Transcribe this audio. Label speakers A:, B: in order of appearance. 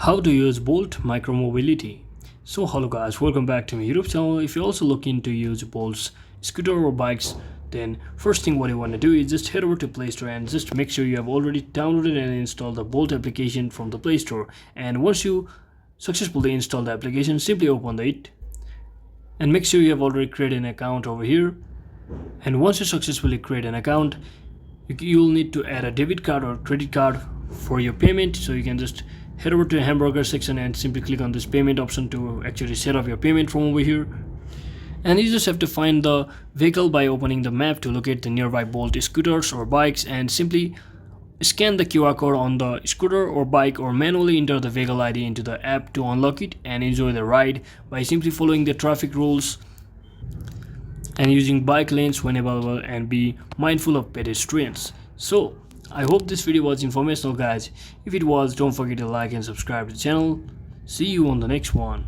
A: How to use Bolt Micromobility. So hello guys, welcome back to my YouTube channel. If you're also looking to use Bolt's scooter or bikes, then first thing what you want to do is just head over to Play Store and just make sure you have already downloaded and installed the Bolt application from the Play Store. And once you successfully install the application, simply open it and make sure you have already created an account over here. And once you successfully create an account, you'll need to add a debit card or credit card for your payment. So you can just head over to the hamburger section and simply click on this payment option to actually set up your payment from over here. And you just have to find the vehicle by opening the map to locate the nearby Bolt scooters or bikes, and simply scan the QR code on the scooter or bike or manually enter the vehicle ID into the app to unlock it and enjoy the ride by simply following the traffic rules and using bike lanes when available, and be mindful of pedestrians. So I hope this video was informational guys. If it was, don't forget to like and subscribe to the channel. See you on the next one.